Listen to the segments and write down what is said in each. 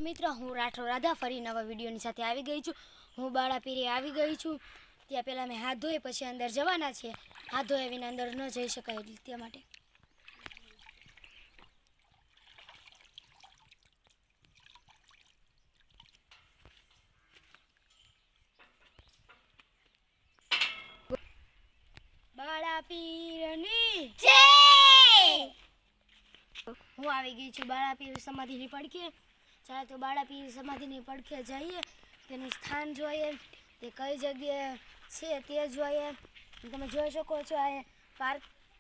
મિત્રો, હું રાઠોડ રાધા ફરી નવા વિડીયોની સાથે આવી ગઈ છું। હું બાળાપીરે આવી ગઈ છું। ત્યાં પહેલાં મેં હાથ ધોઈ પછી અંદર જવાના છે। હાથ ધોયા વિના અંદર ન જઈ શકાય એટલે તે માટે બાળાપીરની જય। હું આવી ગઈ છું બાળાપીર સમાધિની પડખે। ચાલો તો બાળાપીર સમાધિની પડખે જઈએ, તેનું સ્થાન જોઈએ, તે કઈ જગ્યાએ છે તે જોઈએ। તમે જોઈ શકો છો આ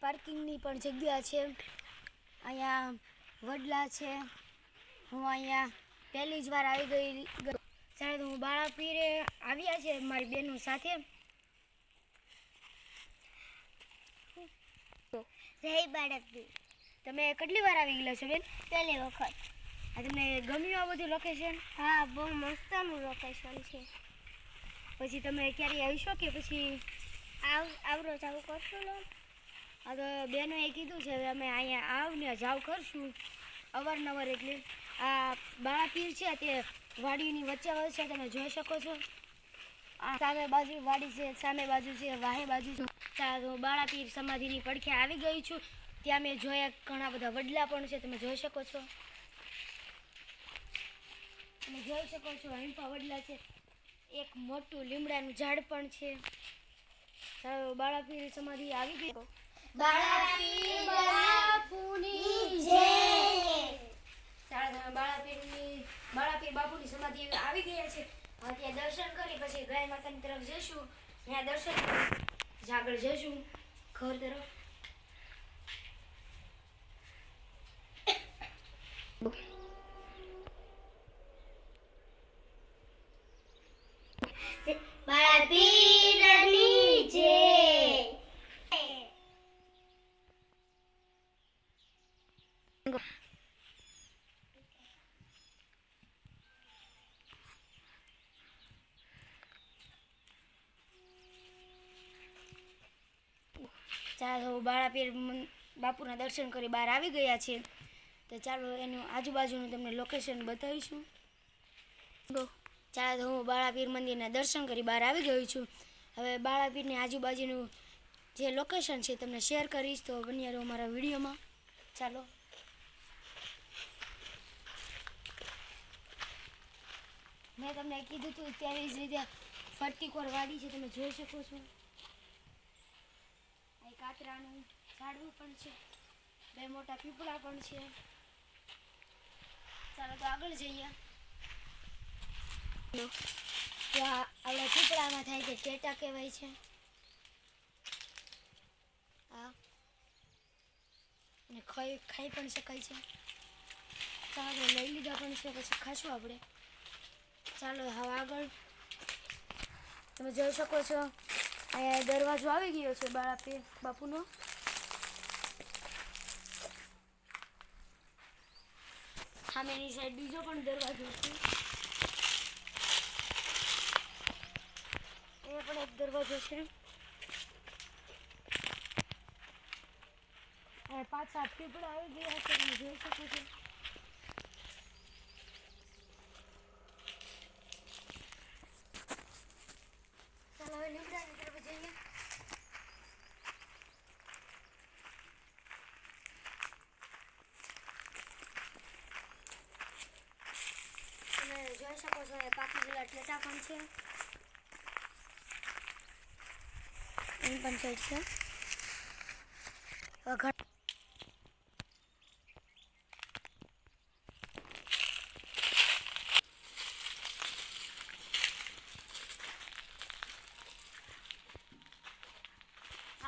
પાર્કિંગની પણ જગ્યા છે। અહીંયા વડલા છે। હું અહીંયા પહેલી જ વાર આવી ગઈ। ચાલો તો હું બાળાપીરે આવ્યા છે મારી બહેનો સાથે। જય બાળાપીર। તમે કેટલી વાર આવી ગયેલા છો બેન? પહેલી વખત। આ તમને ગમ્યું આ બધું લોકેશન? હા, બહુ મસ્તનું લોકેશન છે। પછી તમે ક્યારે આવીશો કે પછી આવરો જાવ કરશું ને? આ તો બેનોએ કીધું છે અમે અહીંયા આવને જાવ કરશું અવારનવાર। એટલે આ બાળાપીર છે તે વાડીની વચ્ચે વચ્ચે તમે જોઈ શકો છો। આ સામે બાજુ વાડી છે, સામે બાજુ છે, વાહે બાજુ છે। ચાલો બાળાપીર સમાધિની પડખે આવી ગઈ છું। ત્યાં મેં જોયા ઘણા બધા વડલા પણ છે, તમે જોઈ શકો છો। તમે જોઈ શકો છો હંપા વડલા છે, એક મોટું લીમડાનું ઝાડ પણ છે। ચાલો બાળાપીર સમાધિ આવી ગઈ। બાળાપીર બાપુની જય। ચાલો બાળાપીર બાપુની સમાધિ આવી ગયા છે। હવે ત્યાં દર્શન કરી પછી ગાય માતાની તરફ જઈશું। ત્યાં દર્શન કરી આગળ જઈશું ઘર તરફ। બાળાપીરની જય। ચાલો બાળાપીર બાપુના દર્શન કરી બહાર આવી ગયા છે। તો ચાલો એનું આજુબાજુનું તમને લોકેશન બતાવીશું। ચાલો હું બાળાપીર મંદિરના દર્શન કરી બહાર આવી ગઈ છું। હવે બાળાપીરની આજુબાજુનું જે લોકેશન છે તમને શેર કરીશ, તો બન્યા રહો મારા વિડીયોમાં। ચાલો મેં તમને કીધું હતું તેવી જ રીતે ફરતી કોર વાડી છે, તમે જોઈ શકો છો। અહીં કાતરાનું ઝાડવું પણ છે, બે મોટા પીપળા પણ છે। ચાલો તો આગળ જઈએ। ત્યાં આપણા પીપળામાં થાય છે ટેટા કહેવાય છે। હા, અને ખાઈ પણ શકાય છે। ચાલો લઈ લીધા પણ છે, પછી ખાશું આપણે। ચાલો હવે આગળ તમે જોઈ શકો છો અહીંયા દરવાજો આવી ગયો છે બાળાપીર બાપુનો। સામેની સાઈડ બીજો પણ દરવાજો છે, એ પણ એક દરવાજો છે। પાછા પીપળા આવી ગયા છે, તમે જોઈ શકો છો। ચાલો હવે લીમડાની તરફ જઈએ। તમે જોઈ શકો છો એ પાકી ગયેલા ટેટા પણ છે, એની પણ સાઈડ છે।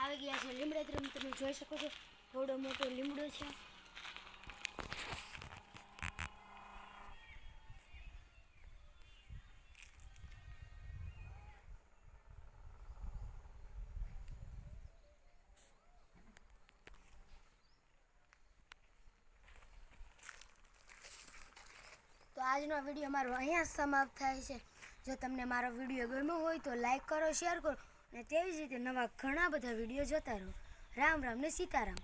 આવી ગયા છે લીમડા તરફ, તમે જોઈ શકો છો થોડો મોટો લીમડો છે। તો આજનો વિડીયો મારો અહીંયા સમાપ્ત થાય છે। જો તમને મારો વિડીયો ગમ્યો હોય તો લાઈક કરો, શેર કરો, અને તેવી જ રીતે નવા ઘણા બધા વિડીયો જોતા રહો। રામ રામ ને સીતારામ।